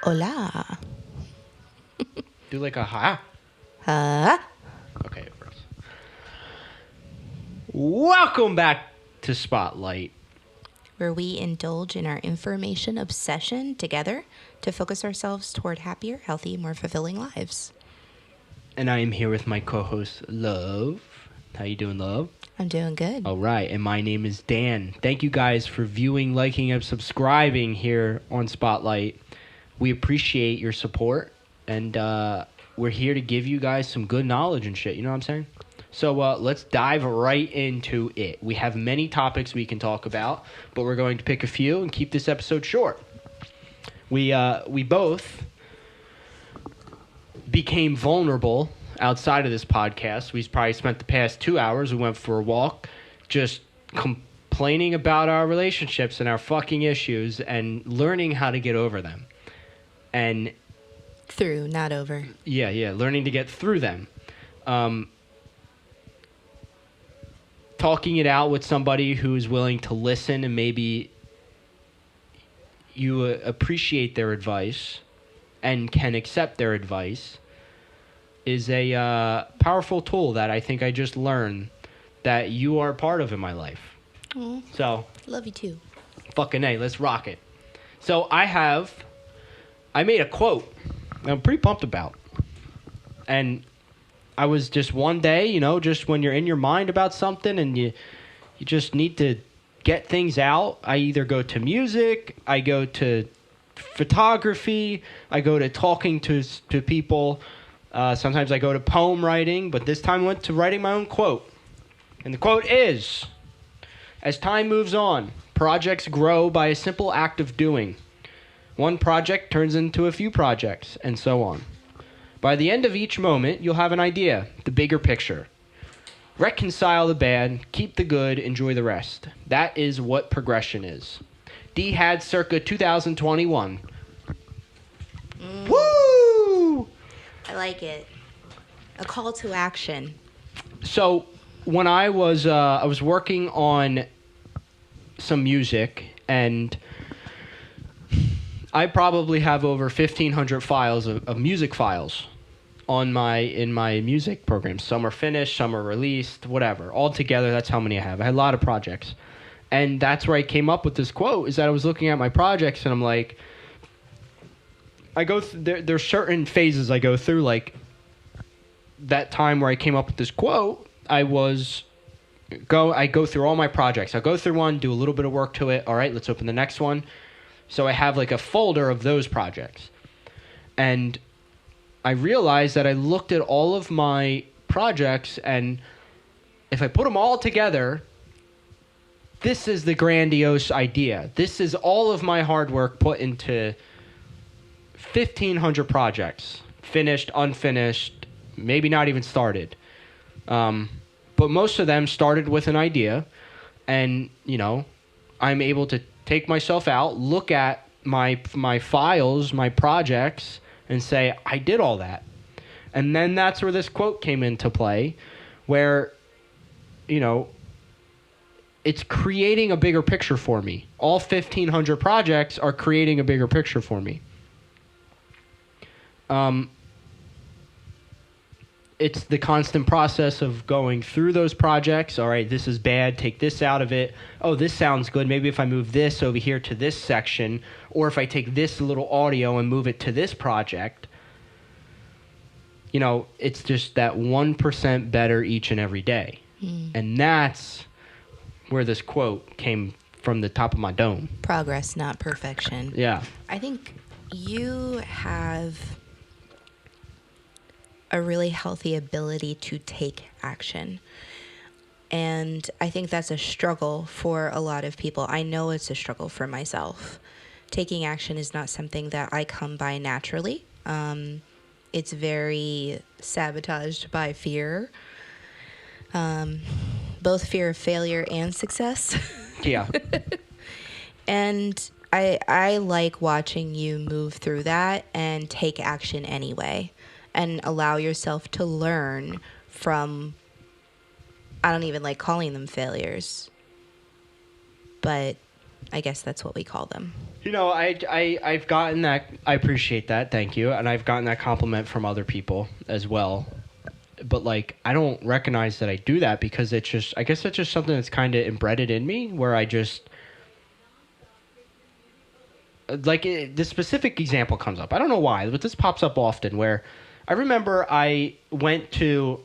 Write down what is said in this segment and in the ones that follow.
Hola. Do like a ha. Huh? Okay, first. Welcome back to Spotlight. Where we indulge in our information obsession together to focus ourselves toward happier, healthy, more fulfilling lives. And I am here with my co-host, Love. How you doing, Love? I'm doing good. All right, and my name is Dan. Thank you guys for viewing, liking, and subscribing here on Spotlight. We appreciate your support, and we're here to give you guys some good knowledge and shit. You know what I'm saying? So let's dive right into it. We have many topics we can talk about, but we're going to pick a few and keep this episode short. We both became vulnerable outside of this podcast. We probably spent the past 2 hours. We went for a walk, just complaining about our relationships and our fucking issues and learning how to get over them. And Through, not over. yeah, learning to get through them. Talking it out with somebody who's willing to listen and maybe you appreciate their advice and can accept their advice is a powerful tool that I think I just learned that you are part of in my life. Oh, So, love you too. fucking A, let's rock it. So I made a quote that I'm pretty pumped about. And I was just one day, just when you're in your mind about something and you just need to get things out. I either go to music, I go to photography, I go to talking to people. Sometimes I go to poem writing, but this time I went to writing my own quote. And the quote is, "As time moves on, projects grow by a simple act of doing. One project turns into a few projects, and so on. By the end of each moment, you'll have an idea, the bigger picture. Reconcile the bad, keep the good, enjoy the rest. That is what progression is." D had circa 2021. Woo! I like it. A call to action. So when I was working on some music, and I probably have over 1,500 files of music files in my music programs. Some are finished, some are released, whatever. All together, that's how many I have. I had a lot of projects. And that's where I came up with this quote, is that I was looking at my projects and I'm like, there's certain phases I go through, like that time where I came up with this quote, I go through all my projects. I'll go through one, do a little bit of work to it. All right, let's open the next one. So I have like a folder of those projects. And I realized that I looked at all of my projects, and if I put them all together, this is the grandiose idea. This is all of my hard work put into 1,500 projects. Finished, unfinished, maybe not even started. But most of them started with an idea, and, I'm able to take myself out, look at my files, my projects, and say, I did all that. And then that's where this quote came into play, where, it's creating a bigger picture for me. All 1,500 projects are creating a bigger picture for me. It's the constant process of going through those projects. All right, this is bad. Take this out of it. Oh, this sounds good. Maybe if I move this over here to this section, or if I take this little audio and move it to this project, it's just that 1% better each and every day. And that's where this quote came from the top of my dome. Progress, not perfection. Yeah. I think you have a really healthy ability to take action. And I think that's a struggle for a lot of people. I know it's a struggle for myself. Taking action is not something that I come by naturally. It's very sabotaged by fear. Both fear of failure and success. Yeah. And I like watching you move through that and take action anyway. And allow yourself to learn from, I don't even like calling them failures, but I guess that's what we call them. You know, I've gotten that. I appreciate that. Thank you. And I've gotten that compliment from other people as well. But, like, I don't recognize that I do that because it's just, I guess it's just something that's kind of embedded in me where I just, like, the specific example comes up. I don't know why, but this pops up often where I remember I went to,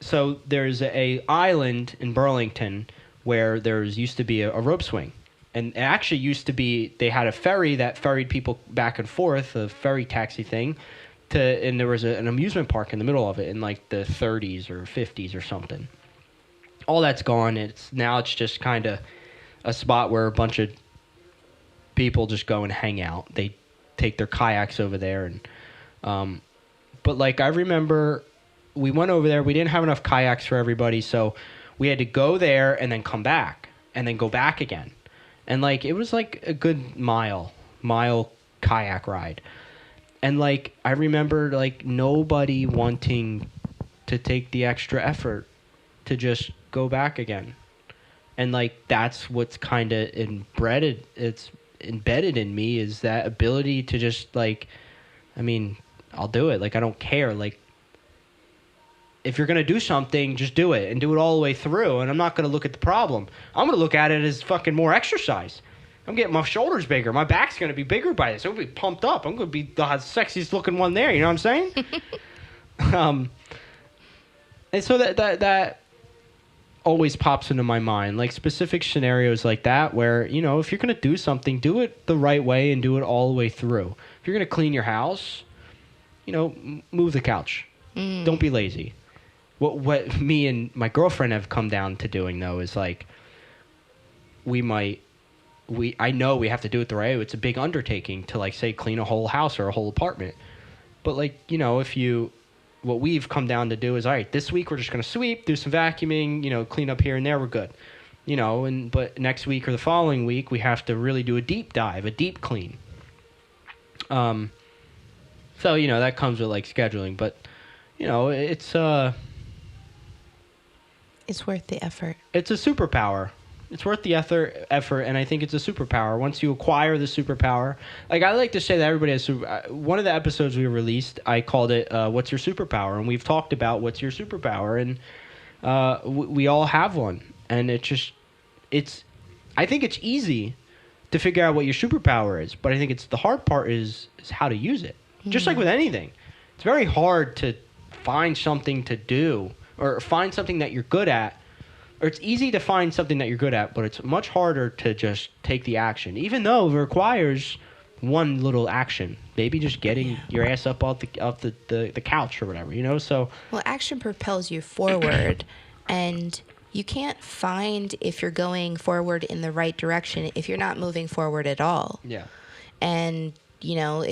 so there's a island in Burlington where there's used to be a rope swing. And it actually used to be, they had a ferry that ferried people back and forth, a ferry taxi thing, and there was an amusement park in the middle of it in like the 30s or 50s or something. All that's gone. Now it's just kind of a spot where a bunch of people just go and hang out. They take their kayaks over there, and but like I remember, we went over there. We didn't have enough kayaks for everybody, so we had to go there and then come back and then go back again. And like it was like a good mile kayak ride. And, like, I remember, like, nobody wanting to take the extra effort to just go back again. And, like, that's what's kind of embedded in me is that ability to just, like, I mean, I'll do it. Like, I don't care. Like, if you're going to do something, just do it and do it all the way through. And I'm not going to look at the problem. I'm going to look at it as fucking more exercise. I'm getting my shoulders bigger. My back's going to be bigger by this. I'm going to be pumped up. I'm going to be the sexiest looking one there. You know what I'm saying? And so that always pops into my mind. Like specific scenarios like that where, you know, if you're going to do something, do it the right way and do it all the way through. If you're going to clean your house, you know, move the couch. Don't be lazy. What me and my girlfriend have come down to doing, though, is like I know we have to do it the right way. It's a big undertaking to, like, say, clean a whole house or a whole apartment. But, like, you know, what we've come down to do is, all right, this week we're just going to sweep, do some vacuuming, you know, clean up here and there, we're good. You know, but next week or the following week, we have to really do a deep dive, a deep clean. So, you know, that comes with, like, scheduling. But, you know, it's worth the effort. It's a superpower. It's worth the effort, and I think it's a superpower. Once you acquire the superpower, like I like to say that everybody has one of the episodes we released, I called it "What's Your Superpower?" and we've talked about what's your superpower, and we all have one, and I think it's easy to figure out what your superpower is, but I think the hard part is how to use it. Just like with anything, it's very hard to find something to do or find something that you're good at. Or it's easy to find something that you're good at, but it's much harder to just take the action, even though it requires one little action. Maybe just getting your ass up off the couch or whatever, you know? So, well, action propels you forward, and you can't find if you're going forward in the right direction if you're not moving forward at all. Yeah. And, you know,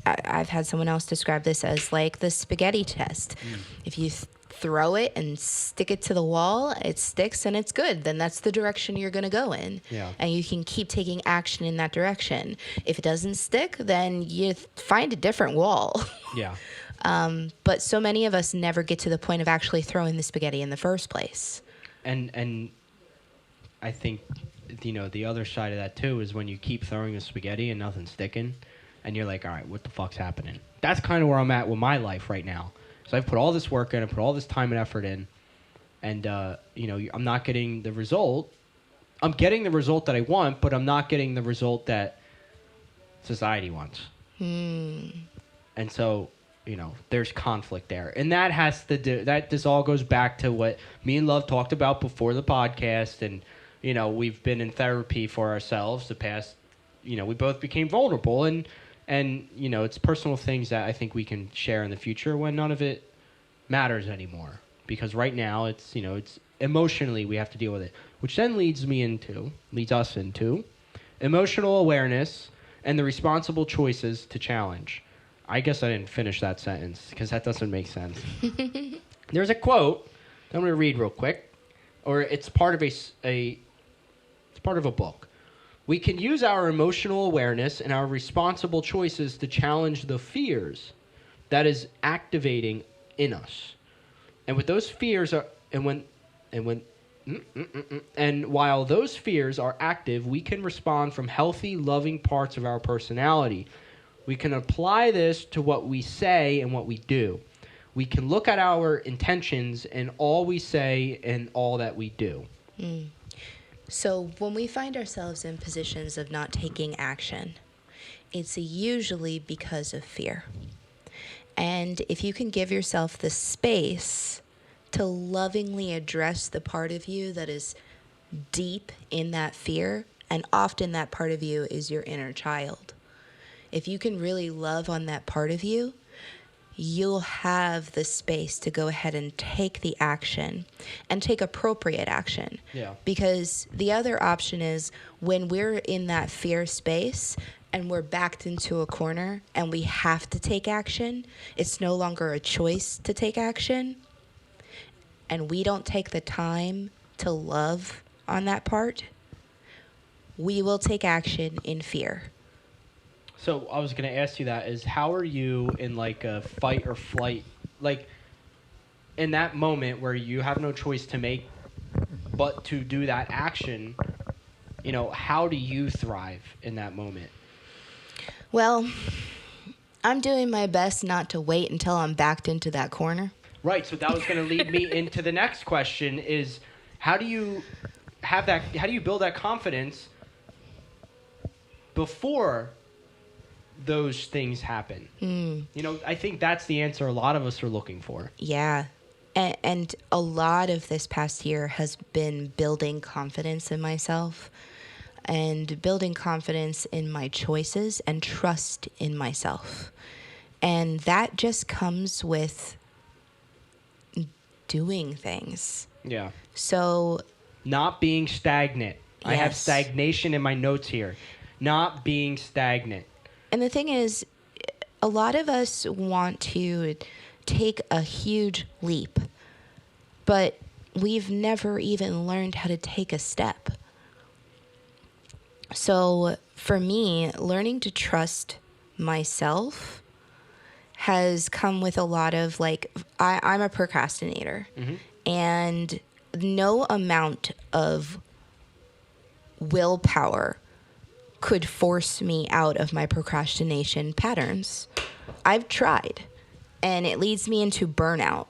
I've had someone else describe this as like the spaghetti test. If you throw it and stick it to the wall, it sticks and it's good. Then that's the direction you're going to go in. Yeah. And you can keep taking action in that direction. If it doesn't stick, then you find a different wall. Yeah. But so many of us never get to the point of actually throwing the spaghetti in the first place. And I think, you know, the other side of that too is when you keep throwing the spaghetti and nothing's sticking and you're like, all right, what the fuck's happening? That's kind of where I'm at with my life right now. So I've put all this work in, I put all this time and effort in, and, you know, I'm not getting the result. I'm getting the result that I want, but I'm not getting the result that society wants. And so, you know, there's conflict there. And that this all goes back to what me and Love talked about before the podcast. And, you know, we've been in therapy for ourselves the past, you know, we both became vulnerable and, you know, it's personal things that I think we can share in the future when none of it matters anymore. Because right now, it's, you know, it's emotionally we have to deal with it. Which then leads us into emotional awareness and the responsible choices to challenge. I guess I didn't finish that sentence because that doesn't make sense. There's a quote that I'm going to read real quick. Or it's part of it's part of a book. We can use our emotional awareness and our responsible choices to challenge the fears that is activating in us. And with those fears when And while those fears are active, we can respond from healthy, loving parts of our personality. We can apply this to what we say and what we do. We can look at our intentions in all we say and all that we do. So when we find ourselves in positions of not taking action, it's usually because of fear. And if you can give yourself the space to lovingly address the part of you that is deep in that fear, and often that part of you is your inner child. If you can really love on that part of you, you'll have the space to go ahead and take the action and take appropriate action. Yeah. Because the other option is when we're in that fear space and we're backed into a corner and we have to take action, it's no longer a choice to take action. And we don't take the time to love on that part, we will take action in fear. So I was going to ask you that is how are you in like a fight or flight, like in that moment where you have no choice to make but to do that action, how do you thrive in that moment? Well, I'm doing my best not to wait until I'm backed into that corner. Right, so that was going to lead me into the next question is how do you build that confidence before those things happen? I think that's the answer a lot of us are looking for. Yeah. And a lot of this past year has been building confidence in myself and building confidence in my choices and trust in myself. And that just comes with doing things. Yeah. So not being stagnant. Yes. I have stagnation in my notes here. Not being stagnant. And the thing is, a lot of us want to take a huge leap, but we've never even learned how to take a step. So for me, learning to trust myself has come with a lot of I'm a procrastinator. Mm-hmm. And no amount of willpower could force me out of my procrastination patterns. I've tried, and it leads me into burnout,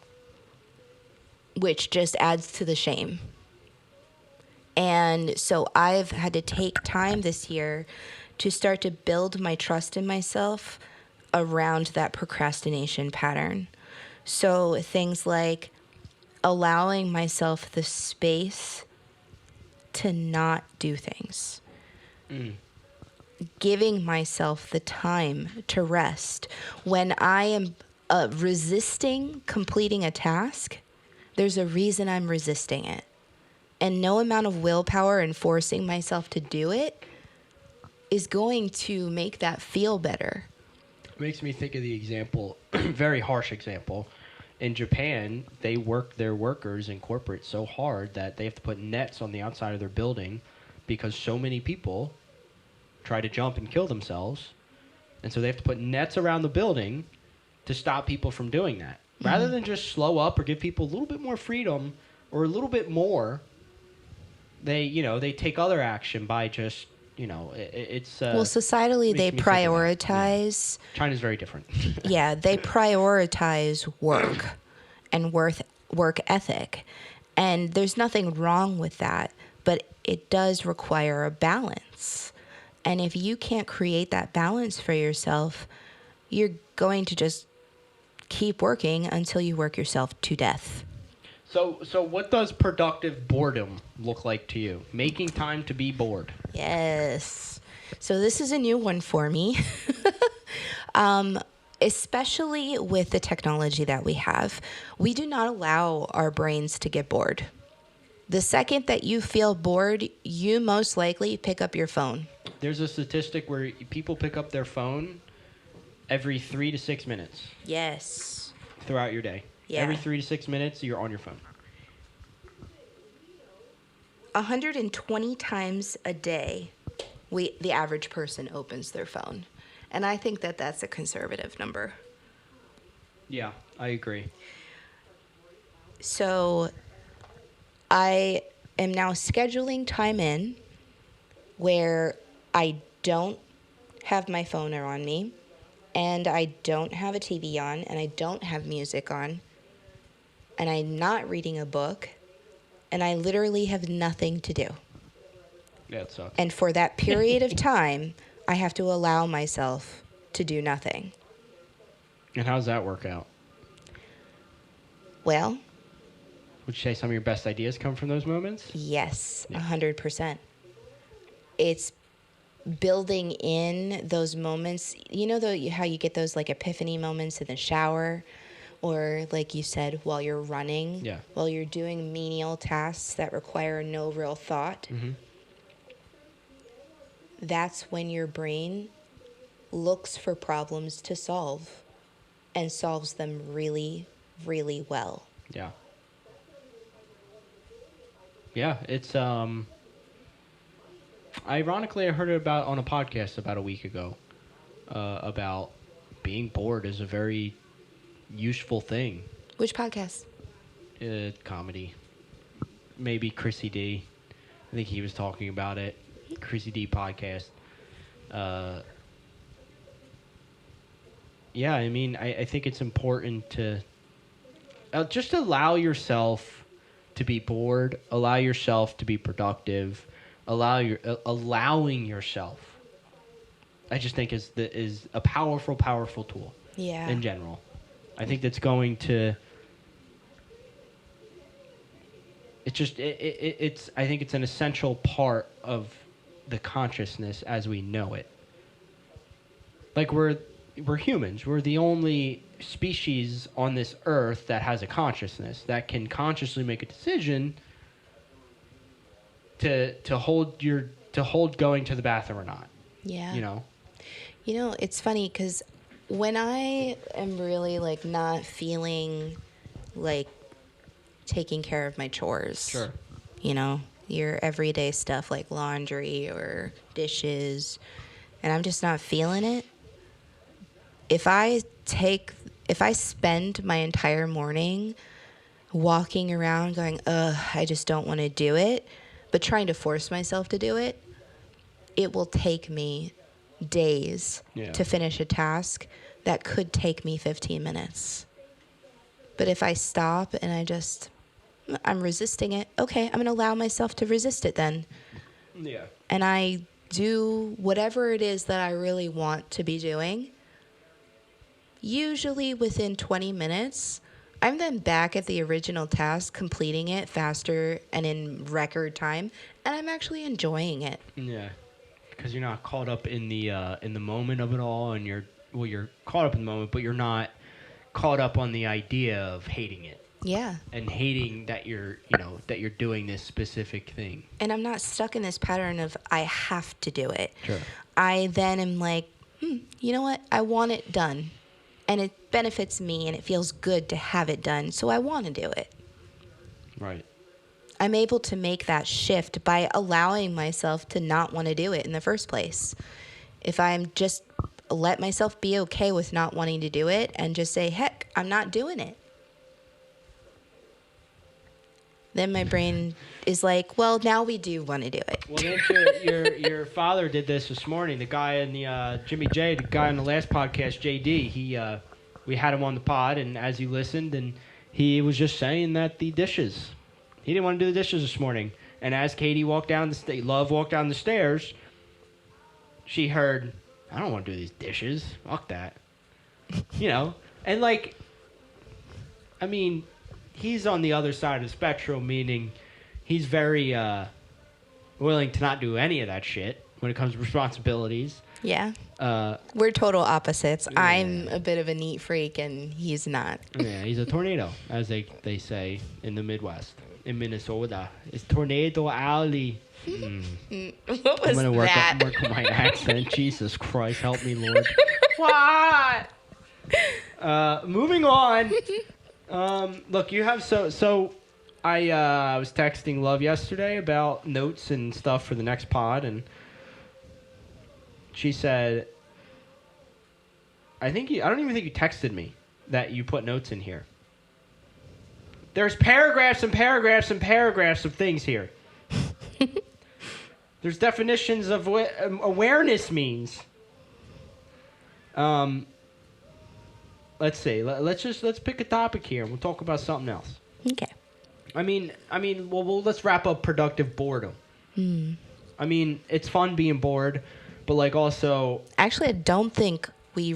which just adds to the shame. And so I've had to take time this year to start to build my trust in myself around that procrastination pattern. So things like allowing myself the space to not do things. Giving myself the time to rest. When I am resisting completing a task, there's a reason I'm resisting it. And no amount of willpower and forcing myself to do it is going to make that feel better. It makes me think of the example, very harsh example. In Japan, they work their workers in corporate so hard that they have to put nets on the outside of their building because so many people try to jump and kill themselves. And so they have to put nets around the building to stop people from doing that. Rather than just slow up or give people a little bit more freedom or a little bit more, they take other action by just, it's... well, societally, they prioritize... Yeah. China's very different. Yeah, they prioritize work and work ethic. And there's nothing wrong with that, but it does require a balance. And if you can't create that balance for yourself, you're going to just keep working until you work yourself to death. So what does productive boredom look like to you? Making time to be bored. Yes. So this is a new one for me. Especially with the technology that we have, we do not allow our brains to get bored. The second that you feel bored, you most likely pick up your phone. There's a statistic where people pick up their phone every 3 to 6 minutes. Yes. Throughout your day. Yeah. Every 3 to 6 minutes, you're on your phone. 120 times a day, the average person opens their phone. And I think that that's a conservative number. Yeah, I agree. So I am now scheduling time in where I don't have my phone on me, and I don't have a TV on, and I don't have music on, and I'm not reading a book, and I literally have nothing to do. Yeah, it sucks. And for that period of time, I have to allow myself to do nothing. And how does that work out? Well, Would you say some of your best ideas come from those moments? yes, 100%. It's building in those moments. You know how you get those like epiphany moments in the shower, or like you said, while you're running, Yeah. while you're doing menial tasks that require no real thought. Mm-hmm. That's when your brain looks for problems to solve and solves them really, really well. Yeah. Yeah, it's ironically I heard it about on a podcast about a week ago about being bored is a very useful thing. Which podcast? Comedy. Maybe Chrissy D. I think he was talking about it. Chrissy D podcast. Yeah, I mean, I think it's important to just allow yourself to be bored, allow yourself to be productive, allowing yourself. I just think is a powerful tool. Yeah. In general, I think that's going to. It's I think it's an essential part of the consciousness as we know it. Like we're humans. We're the only species on this earth that has a consciousness, that can consciously make a decision to hold going to the bathroom or not. Yeah. You know, it's funny because when I am really like not feeling like taking care of my chores. Sure. Your everyday stuff like laundry or dishes, and I'm just not feeling it. If I spend my entire morning walking around going, I just don't want to do it, but trying to force myself to do it, it will take me days to finish a task that could take me 15 minutes. But if I stop and I'm resisting it, okay, I'm going to allow myself to resist it then. Yeah. And I do whatever it is that I really want to be doing. Usually within 20 minutes, I'm then back at the original task, completing it faster and in record time, and I'm actually enjoying it. Yeah, because you're not caught up in the moment of it all, and you're caught up in the moment, but you're not caught up on the idea of hating it. Yeah. And hating that you're doing this specific thing. And I'm not stuck in this pattern of I have to do it. Sure. I then am like, you know what? I want it done. And it benefits me and it feels good to have it done. So I want to do it. Right. I'm able to make that shift by allowing myself to not want to do it in the first place. If I'm just let myself be okay with not wanting to do it and just say, heck, I'm not doing it. Then my brain is like, well, now we do want to do it. Well, then your father did this morning. The guy in the Jimmy J, the guy on the last podcast, JD. We had him on the pod, and as he listened, and he was just saying that he didn't want to do the dishes this morning. And as Katie walked down the stairs, she heard, I don't want to do these dishes. Fuck that. And like, I mean, he's on the other side of the spectrum, meaning he's very willing to not do any of that shit when it comes to responsibilities. Yeah. We're total opposites. Yeah. I'm a bit of a neat freak, and he's not. Yeah, he's a tornado, as they say in the Midwest. In Minnesota. It's Tornado Alley. What was I'm that? Work on my accent. Jesus Christ, help me, Lord. What? Moving on. Look, you have so I was texting Love yesterday about notes and stuff for the next pod, and she said, I don't even think you texted me that you put notes in here. There's paragraphs and paragraphs and paragraphs of things here. There's definitions of what awareness means. Let's see. Let's pick a topic here and we'll talk about something else. Okay. Well, let's wrap up productive boredom. I mean, it's fun being bored, but like also. Actually, I don't think we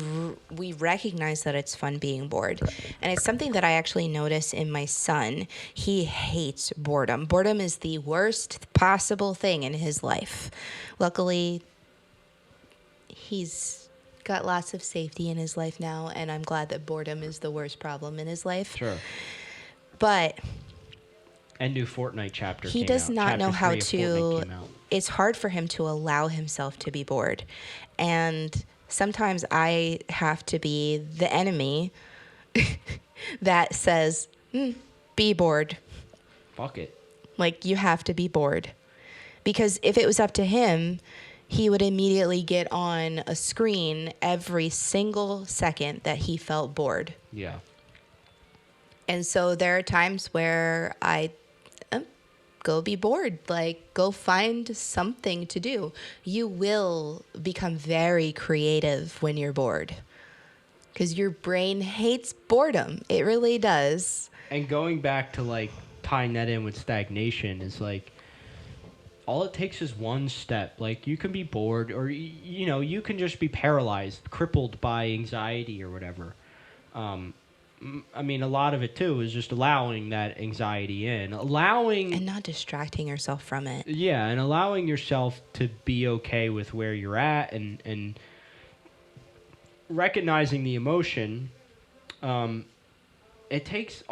recognize that it's fun being bored, and it's something that I actually notice in my son. He hates boredom. Boredom is the worst possible thing in his life. Luckily, he's got lots of safety in his life now, and I'm glad that boredom is the worst problem in his life. Sure. But and new Fortnite chapter. He came does out. not know how Chapter 3 of Fortnite to. came out. It's hard for him to allow himself to be bored, and sometimes I have to be the enemy that says, "Be bored." Fuck it. Like, you have to be bored, because if it was up to him, he would immediately get on a screen every single second that he felt bored. Yeah. And so there are times where I go be bored, like go find something to do. You will become very creative when you're bored because your brain hates boredom. It really does. And going back to like tying that in with stagnation is like, all it takes is one step. Like, you can be bored, or you know, you can just be paralyzed, crippled by anxiety or whatever. I mean, a lot of it too is just allowing that anxiety in, And not distracting yourself from it. Yeah, and allowing yourself to be okay with where you're at, and recognizing the emotion. It takes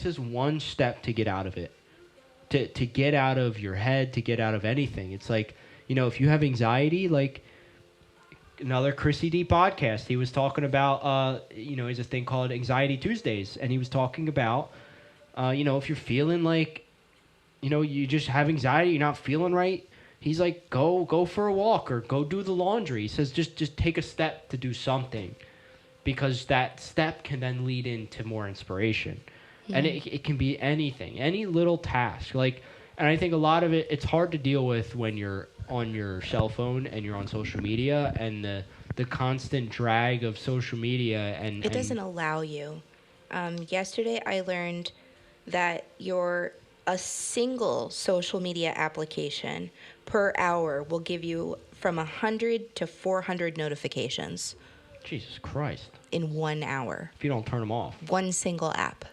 is one step to get out of it. To get out of your head, to get out of anything. It's like, you know, if you have anxiety, like another Chrissy D podcast, he was talking about, you know, there's a thing called Anxiety Tuesdays, and he was talking about, you know, if you're feeling like, you know, you just have anxiety, you're not feeling right, he's like, go for a walk or go do the laundry. He says, just take a step to do something, because that step can then lead into more inspiration. And it can be anything, any little task. Like, and I think a lot of it's hard to deal with when you're on your cell phone and you're on social media, and the constant drag of social media. And it doesn't allow you. Yesterday I learned that a single social media application per hour will give you from 100 to 400 notifications. Jesus Christ. In 1 hour. If you don't turn them off. One single app.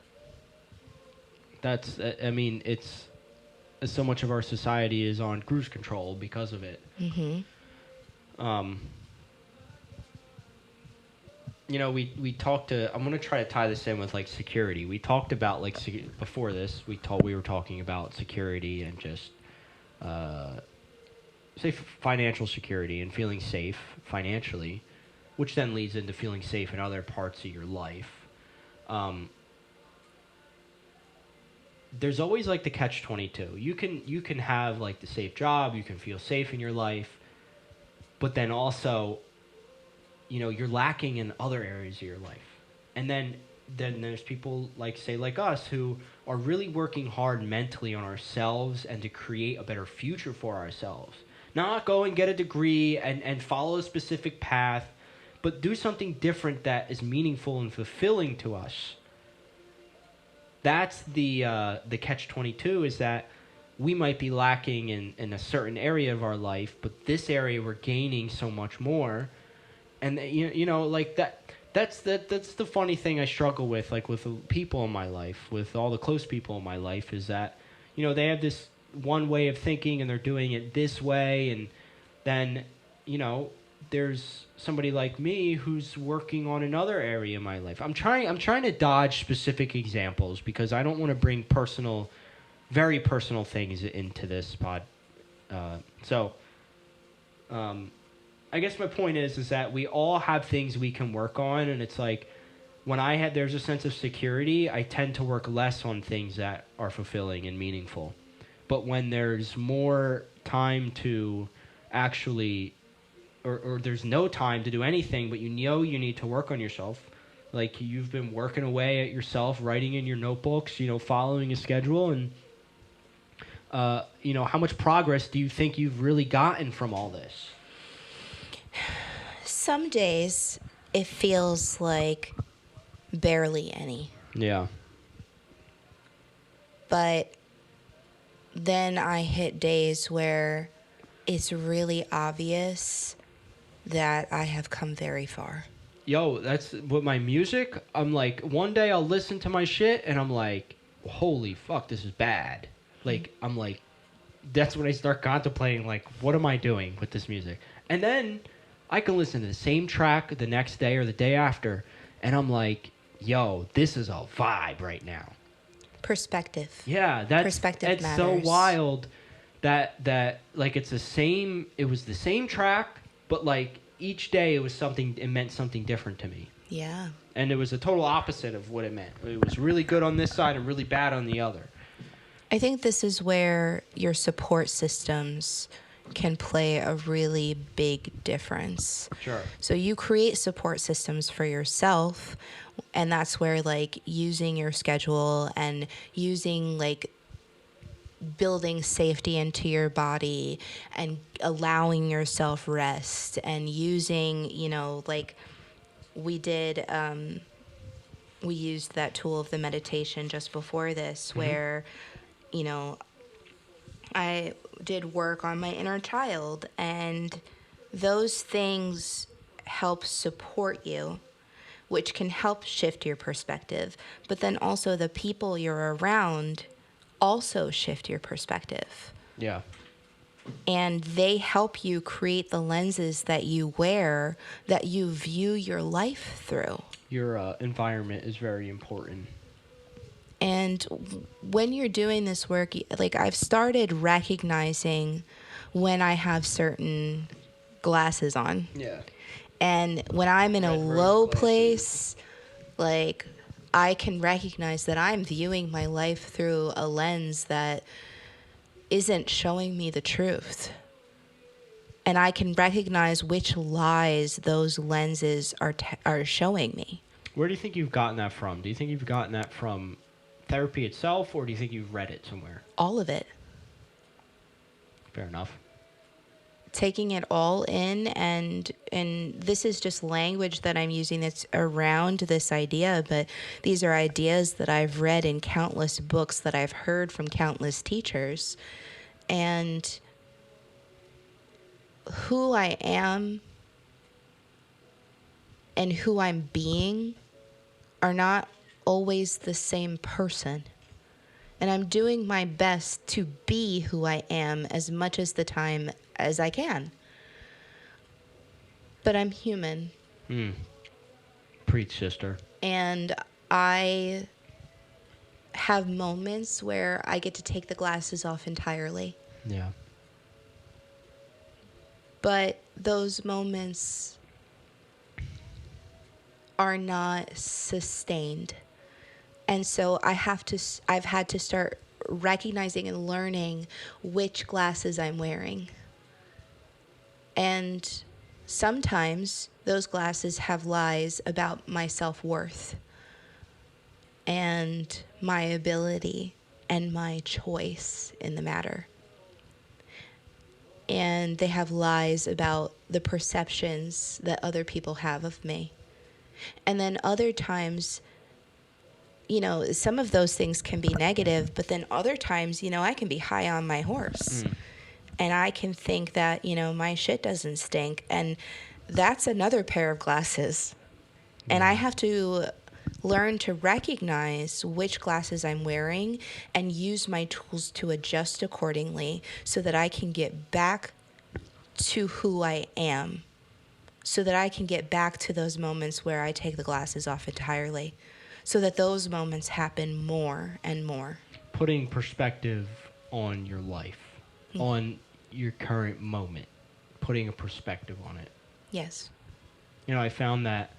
That's, I mean, it's so much of our society is on cruise control because of it. Mm-hmm. You know, we talked I'm going to try to tie this in with, like, security. We talked about, like, before this, we were talking about security and just, say, financial security and feeling safe financially, which then leads into feeling safe in other parts of your life. There's always like the catch-22. You can have like the safe job, you can feel safe in your life, but then also, you know, you're lacking in other areas of your life. And then there's people like us who are really working hard mentally on ourselves and to create a better future for ourselves. Not go and get a degree and follow a specific path, but do something different that is meaningful and fulfilling to us. That's the catch-22, is that we might be lacking in a certain area of our life, but this area we're gaining so much more. And you know, like that's the funny thing I struggle with, like with the people in my life, with all the close people in my life, is that, you know, they have this one way of thinking and they're doing it this way, and then, you know, there's somebody like me who's working on another area in my life. I'm trying to dodge specific examples because I don't want to bring very personal things into this pod. I guess my point is that we all have things we can work on, and it's like when there's a sense of security, I tend to work less on things that are fulfilling and meaningful. But when there's more time to actually, or there's no time to do anything, but you know you need to work on yourself, like you've been working away at yourself, writing in your notebooks, you know, following a schedule, and how much progress do you think you've really gotten from all this? Some days it feels like barely any. Yeah. But then I hit days where it's really obvious that I have come very far. Yo, that's with my music. I'm like, one day I'll listen to my shit and I'm like, holy fuck, this is bad. Like, I'm like, that's when I start contemplating, like, what am I doing with this music? And then I can listen to the same track the next day or the day after, and I'm like, yo, this is a vibe right now. Perspective. Yeah, Perspective it's so matters. wild that like it was the same track, but like each day it meant something different to me. Yeah. And it was a total opposite of what it meant. It was really good on this side and really bad on the other. I think this is where your support systems can play a really big difference. Sure. So you create support systems for yourself, and that's where like using your schedule and using like building safety into your body and allowing yourself rest and using, like we did, we used that tool of the meditation just before this, where, I did work on my inner child, and those things help support you, which can help shift your perspective. But then also the people you're around also shift your perspective. Yeah. And they help you create the lenses that you wear, that you view your life through. Your environment is very important. And when you're doing this work, like I've started recognizing when I have certain glasses on. Yeah. And when I'm in a low place, like I can recognize that I'm viewing my life through a lens that isn't showing me the truth. And I can recognize which lies those lenses are showing me. Where do you think you've gotten that from? Do you think you've gotten that from therapy itself, or do you think you've read it somewhere? All of it. Fair enough. Taking it all in, and this is just language that I'm using that's around this idea, but these are ideas that I've read in countless books, that I've heard from countless teachers. And who I am and who I'm being are not always the same person. And I'm doing my best to be who I am as much as the time as I can. But I'm human. Preach, sister. And I have moments where I get to take the glasses off entirely. Yeah. But those moments are not sustained. And so I've had to start recognizing and learning which glasses I'm wearing. And sometimes those glasses have lies about my self-worth and my ability and my choice in the matter. And they have lies about the perceptions that other people have of me. And then other times, some of those things can be negative, but then other times, I can be high on my horse. And I can think that, my shit doesn't stink. And that's another pair of glasses. And I have to learn to recognize which glasses I'm wearing and use my tools to adjust accordingly so that I can get back to who I am, so that I can get back to those moments where I take the glasses off entirely, so that those moments happen more and more. Putting perspective on your life, on your current moment, putting a perspective on it. Yes. I found that,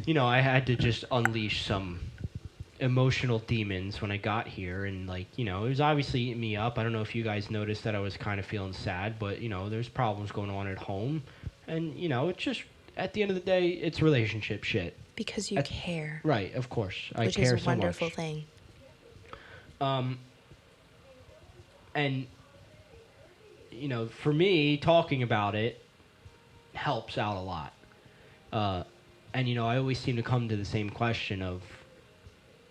I had to just unleash some emotional demons when I got here, and it was obviously eating me up. I don't know if you guys noticed that I was kind of feeling sad, but there's problems going on at home, and it's just, at the end of the day, it's relationship shit. Because you care. Right, of course. I care so much. Which is a wonderful thing. And, you know, for me, talking about it helps out a lot. And, you know, I always seem to come to the same question of,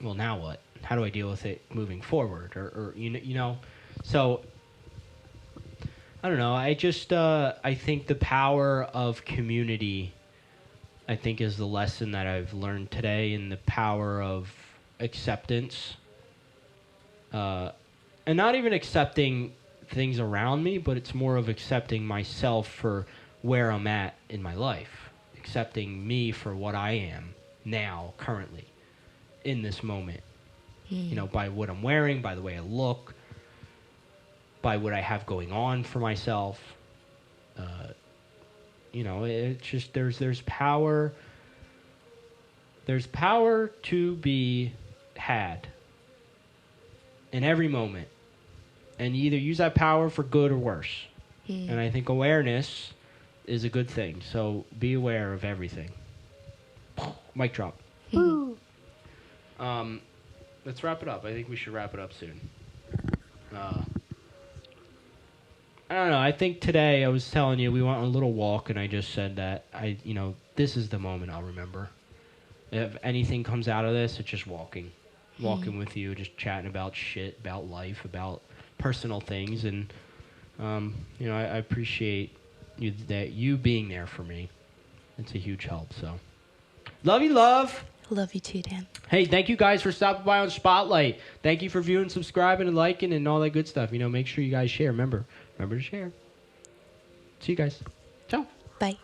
well, now what? How do I deal with it moving forward? Or you know, so I don't know. I just I think the power of community, I think, is the lesson that I've learned today, and the power of acceptance, and not even accepting things around me, but it's more of accepting myself for where I'm at in my life, accepting me for what I am now, currently, in this moment. You know, by what I'm wearing, by the way I look, by what I have going on for myself. You know, it's just there's power. There's power to be had in every moment, and you either use that power for good or worse. And I think awareness is a good thing. So be aware of everything. Mic drop. Let's wrap it up. I think we should wrap it up soon. I don't know. I think today I was telling you we went on a little walk, and I just said that you know, this is the moment I'll remember. If anything comes out of this, it's just walking with you, just chatting about shit, about life, about personal things, and you know, I appreciate you being there for me. It's a huge help. So, love you, love. Love you too, Dan. Hey, thank you guys for stopping by on Spotlight. Thank you for viewing, subscribing, and liking, and all that good stuff. You know, make sure you guys share. Remember to share. See you guys. Ciao. Bye.